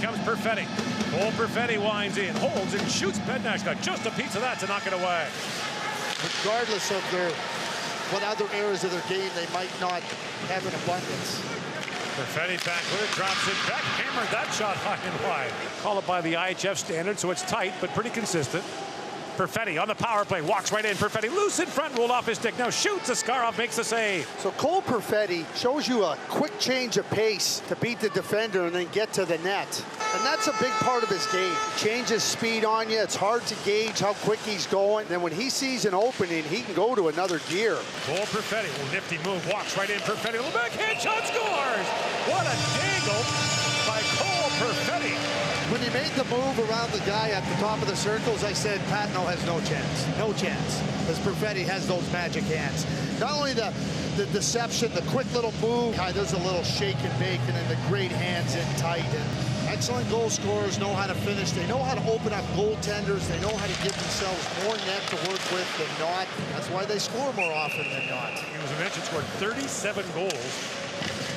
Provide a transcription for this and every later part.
comes Perfetti. Cole Perfetti winds in, holds and shoots. Bednar's got just a piece of that to knock it away. Regardless of what other areas of their game they might not have in abundance. Perfetti back with it, drops it back, hammered that shot high and wide. Call it by the IHF standard, so it's tight but pretty consistent. Perfetti on the power play, walks right in. Perfetti loose in front, rolled off his stick. Now shoots. Askarov makes the save. So Cole Perfetti shows you a quick change of pace to beat the defender and then get to the net. And that's a big part of his game. He changes speed on you. It's hard to gauge how quick he's going. Then when he sees an opening, he can go to another gear. Cole Perfetti, nifty move, walks right in. Perfetti, little backhand shot, scores! What a dangle by Cole Perfetti. When he made the move around the guy at the top of the circles, I said, Patno has no chance. No chance. Because Perfetti has those magic hands. Not only the deception, the quick little move. There's a little shake and bake, and then the great hands in tight. And excellent goal scorers know how to finish. They know how to open up goaltenders. They know how to give themselves more net to work with than not. That's why they score more often than not. He was mentioned, scored 37 goals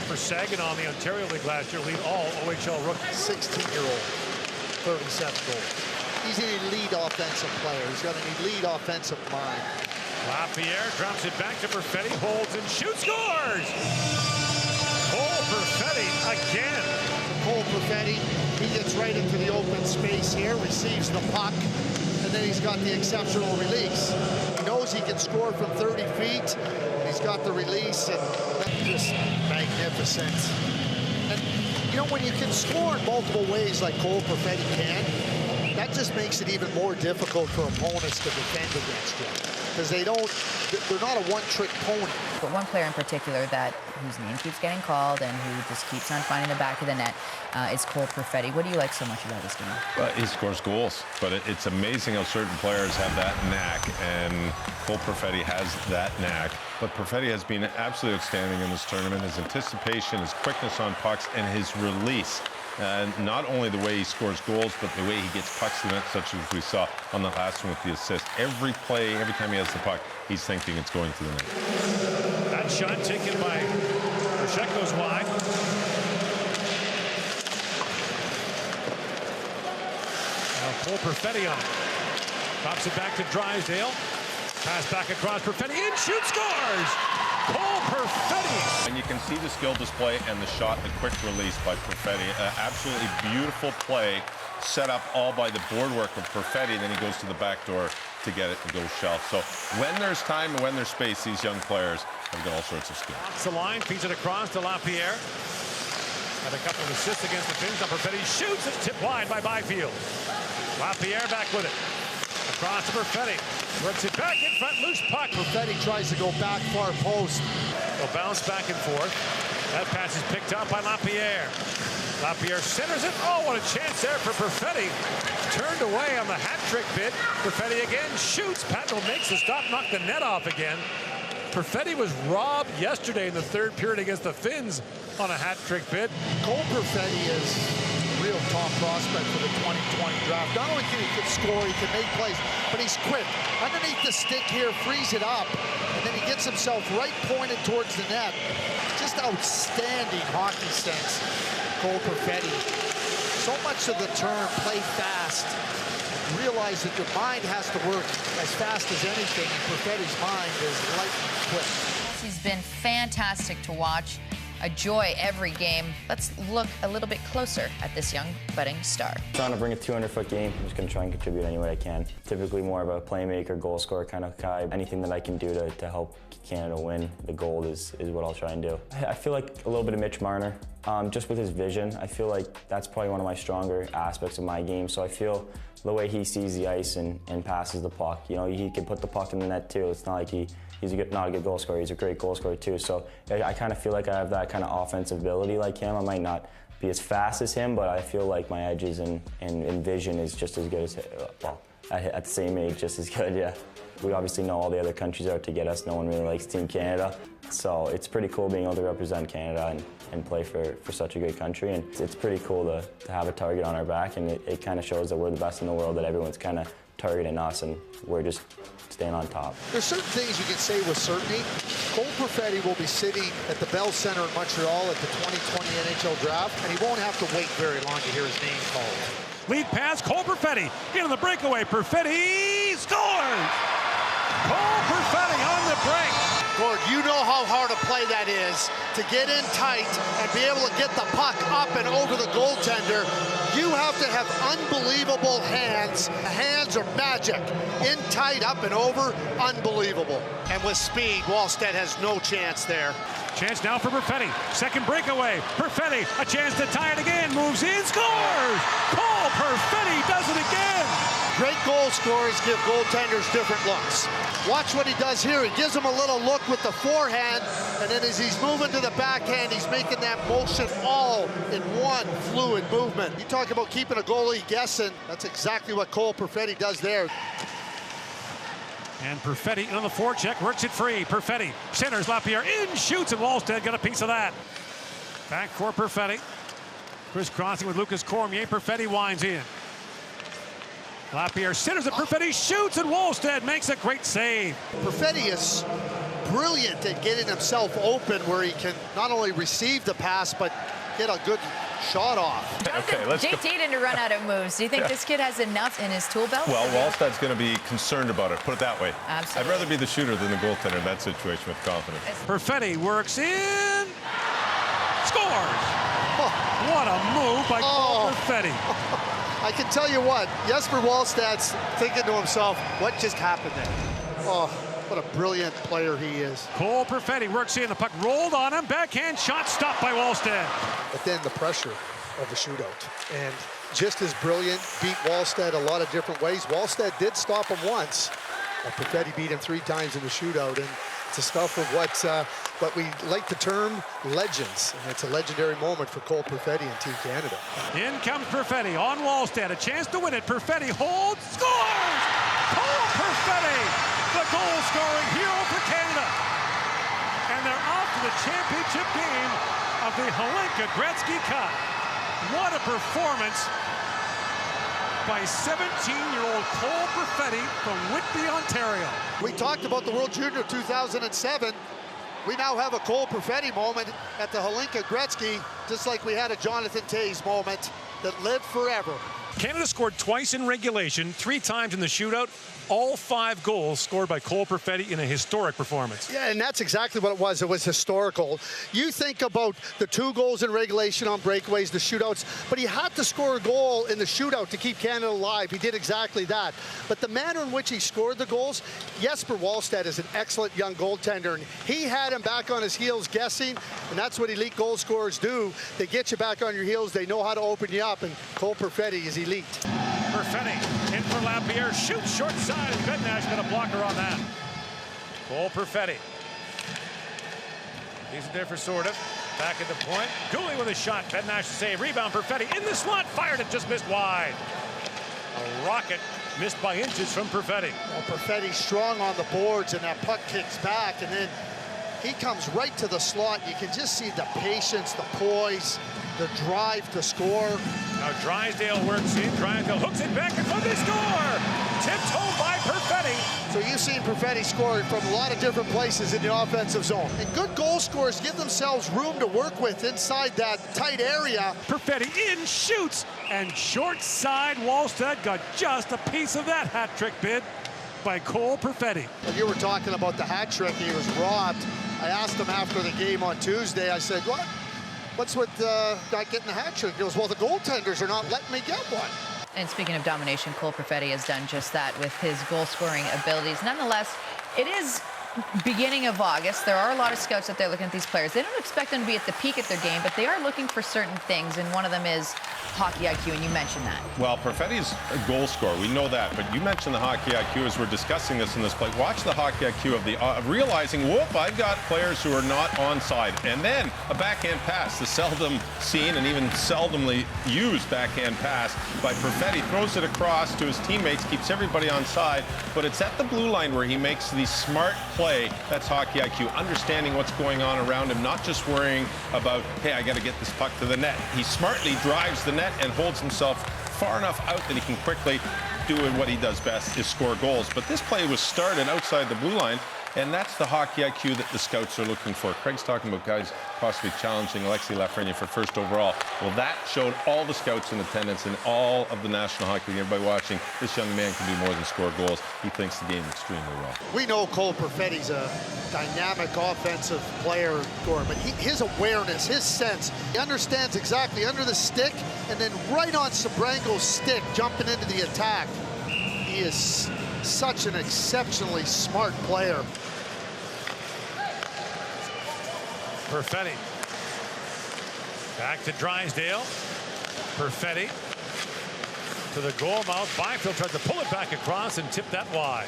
for Saginaw in the Ontario League last year. Lead all OHL rookies. 16-year-old, 37 goals. He's an elite offensive player. He's got an elite offensive mind. LaPierre drops it back to Perfetti, holds and shoots, scores! Cole Perfetti again. Cole Perfetti, he gets right into the open space here, receives the puck, and then he's got the exceptional release. He knows he can score from 30 feet. He's got the release, and that's just magnificent. And, you know, when you can score in multiple ways like Cole Perfetti can, that just makes it even more difficult for opponents to defend against you. Because they're not a one-trick pony. But one player in particular whose name keeps getting called and who just keeps on finding the back of the net is Cole Perfetti. What do you like so much about this game? Well, he scores goals, but it's amazing how certain players have that knack, and Cole Perfetti has that knack. But Perfetti has been absolutely outstanding in this tournament. His anticipation, his quickness on pucks, and his release. Not only the way he scores goals, but the way he gets pucks to the net, such as we saw on the last one with the assist. Every play, every time he has the puck, he's thinking it's going to the net. That shot taken by Rochek goes wide. Now Cole Perfetti on it. Drops it back to Drysdale. Pass back across Perfetti, in, shoots, scores! Cole Perfetti! And you can see the skill display and the shot, the quick release by Perfetti. Absolutely beautiful play, set up all by the board work of Perfetti, then he goes to the back door to get it and go shelf. So when there's time and when there's space, these young players have got all sorts of skill. Off the line, feeds it across to LaPierre. Had a couple of assists against the Finns. Now Perfetti shoots, it's tipped wide by Byfield. LaPierre back with it. Across to Perfetti. Works it back in front, loose puck. Perfetti tries to go back far post. They'll bounce back and forth. That pass is picked up by LaPierre. LaPierre centers it. Oh, what a chance there for Perfetti. Turned away on the hat-trick bid. Perfetti again shoots. Patno makes the stop, knocked the net off again. Perfetti was robbed yesterday in the third period against the Finns on a hat-trick bid. Cole Perfetti is real top prospect for the 2020 draft. Not only can he score, he can make plays, but he's quick. Underneath the stick here, frees it up, and then he gets himself right pointed towards the net. Just outstanding hockey sense, Cole Perfetti. So much of the term, play fast. Realize that your mind has to work as fast as anything, and Perfetti's mind is lightning quick. He's been fantastic to watch. A joy every game. Let's look a little bit closer at this young budding star. Trying to bring a 200-foot game. I'm just going to try and contribute any way I can. Typically more of a playmaker, goal scorer kind of guy. Anything that I can do to help Canada win the gold is what I'll try and do. I feel like a little bit of Mitch Marner. Just with his vision, I feel like that's probably one of my stronger aspects of my game. So I feel the way he sees the ice and passes the puck. You know, he can put the puck in the net too. It's not like he's not a good goal scorer. He's a great goal scorer too. So I kind of feel like I have that kind of offensive ability like him. I might not be as fast as him, but I feel like my edges and vision is just as good as him. Well, at the same age, just as good, yeah. We obviously know all the other countries out to get us. No one really likes Team Canada. So it's pretty cool being able to represent Canada and play for such a great country. And it's pretty cool to have a target on our back, and it kind of shows that we're the best in the world, that everyone's kind of targeting us, and we're just staying on top. There's certain things you can say with certainty. Cole Perfetti will be sitting at the Bell Center in Montreal at the 2020 NHL Draft, and he won't have to wait very long to hear his name called. Lead pass, Cole Perfetti into the breakaway. Perfetti scores! Cole Perfetti on the break. Gord, you know how hard a play that is to get in tight and be able to get the puck up and over the goaltender. You have to have unbelievable hands. The hands are magic. In tight, up and over, unbelievable. And with speed, Wallstedt has no chance there. Chance now for Perfetti. Second breakaway. Perfetti, a chance to tie it again. Moves in, scores! Cole Perfetti does it again! Great goal scorers give goaltenders different looks. Watch what he does here. He gives him a little look with the forehand, and then as he's moving to the backhand, he's making that motion all in one fluid movement. You talk about keeping a goalie guessing. That's exactly what Cole Perfetti does there. And Perfetti on the forecheck, works it free. Perfetti centers, Lapierre in, shoots, and Wallstedt got a piece of that. Back for Perfetti. Crisscrossing with Lucas Cormier. Perfetti winds in. Lapierre centers it, Perfetti shoots, and Wallstedt makes a great save. Perfetti is brilliant at getting himself open where he can not only receive the pass, but get a good shot off. Okay, let's JT didn't run out of moves. Do you think this kid has enough in his tool belt? Well, Wallstedt's going to be concerned about it, put it that way. Absolutely. I'd rather be the shooter than the goaltender in that situation with confidence. Perfetti works in, scores! What a move by Cole Perfetti. I can tell you what, Jesper Wallstedt's thinking to himself, what just happened there? Oh, what a brilliant player he is. Cole Perfetti works in, the puck rolled on him, backhand shot stopped by Wallstedt. But then the pressure of the shootout. And just as brilliant, beat Wallstedt a lot of different ways. Wallstedt did stop him once, but Perfetti beat him 3 times in the shootout. And it's the stuff of what we like to term legends. And it's a legendary moment for Cole Perfetti and Team Canada. In comes Perfetti on Wallstedt, a chance to win it. Perfetti holds, scores! Cole Perfetti, the goal-scoring hero for Canada. And they're off to the championship game of the Hlinka-Gretzky Cup. What a performance by 17-year-old Cole Perfetti from Whitby, Ontario. We talked about the World Junior 2007. We now have a Cole Perfetti moment at the Hlinka-Gretzky, just like we had a Jonathan Toews moment that lived forever. Canada scored twice in regulation, 3 times in the shootout. All 5 goals scored by Cole Perfetti in a historic performance. Yeah, and that's exactly what it was. It was historical. You think about the 2 goals in regulation on breakaways, the shootouts, but he had to score a goal in the shootout to keep Canada alive. He did exactly that. But the manner in which he scored the goals, Jesper Wallstedt is an excellent young goaltender, and he had him back on his heels guessing, and that's what elite goal scorers do. They get you back on your heels. They know how to open you up, and Cole Perfetti is elite. Perfetti in for Lapierre, shoots short side, and Bednash got a blocker on that. Cole Perfetti. He's there for sort of. Back at the point. Gooley with a shot. Bednash to save. Rebound Perfetti in the slot. Fired it, just missed wide. A rocket missed by inches from Perfetti. Well, Perfetti's strong on the boards, and that puck kicks back, and then he comes right to the slot. You can just see the patience, the poise, the drive to score. Now Drysdale works in. Drysdale hooks it back and they score! Tipped home by Perfetti. So you've seen Perfetti score from a lot of different places in the offensive zone. And good goal scorers give themselves room to work with inside that tight area. Perfetti in, shoots, and short side Wallstedt got just a piece of that hat trick bid by Cole Perfetti. When you were talking about the hat trick, he was robbed. I asked him after the game on Tuesday, I said, what's with not getting the hat trick? He goes, well, the goaltenders are not letting me get one. And speaking of domination, Cole Perfetti has done just that with his goal-scoring abilities. Nonetheless, it is beginning of August. There are a lot of scouts out there looking at these players. They don't expect them to be at the peak of their game, but they are looking for certain things, and one of them is hockey IQ, and you mentioned that. Well, Perfetti's a goal scorer. We know that, but you mentioned the hockey IQ as we're discussing this in this play. Watch the hockey IQ of the realizing, whoop, I've got players who are not onside. And then a backhand pass, the seldom seen and even seldomly used backhand pass by Perfetti. Throws it across to his teammates, keeps everybody onside, but it's at the blue line where he makes the smart play. That's hockey IQ, understanding what's going on around him, not just worrying about, hey, I got to get this puck to the net. He smartly drives the net and holds himself far enough out that he can quickly doing what he does best, is score goals. But this play was started outside the blue line, and that's the hockey IQ that the scouts are looking for. Craig's talking about guys possibly challenging Alexei Lafreniere for first overall. Well, that showed all the scouts in attendance and all of the National Hockey League, everybody watching, this young man can do more than score goals. He thinks the game extremely well. We know Cole Perfetti's a dynamic offensive player, Gordon, but his awareness, his sense, he understands exactly under the stick and then right on Sabrango's stick, jumping into the attack. He is such an exceptionally smart player. Perfetti. Back to Drysdale. Perfetti to the goal mouth. Byfield tried to pull it back across and tip that wide.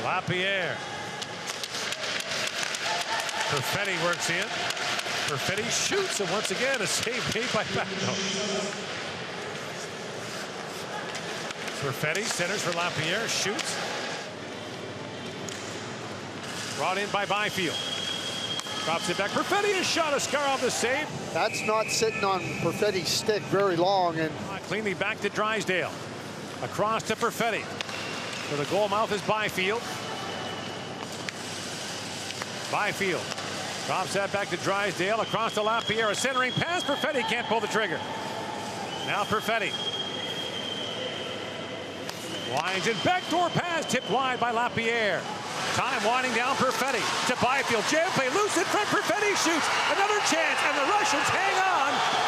Lapierre. Perfetti works in. Perfetti shoots, and once again a save made by Bagno. Perfetti centers for Lapierre, shoots. Brought in by Byfield. Drops it back. Perfetti has shot. Askarov the save. That's not sitting on Perfetti's stick very long. And cleanly back to Drysdale. Across to Perfetti. For the goal mouth is Byfield. Byfield drops that back to Drysdale. Across to Lapierre. A centering pass. Perfetti can't pull the trigger. Now Perfetti. Winds in. Backdoor pass. Tipped wide by Lapierre. Time winding down. Perfetti to Byfield. Jam play loose in front. Perfetti shoots. Another chance. And the Russians hang on.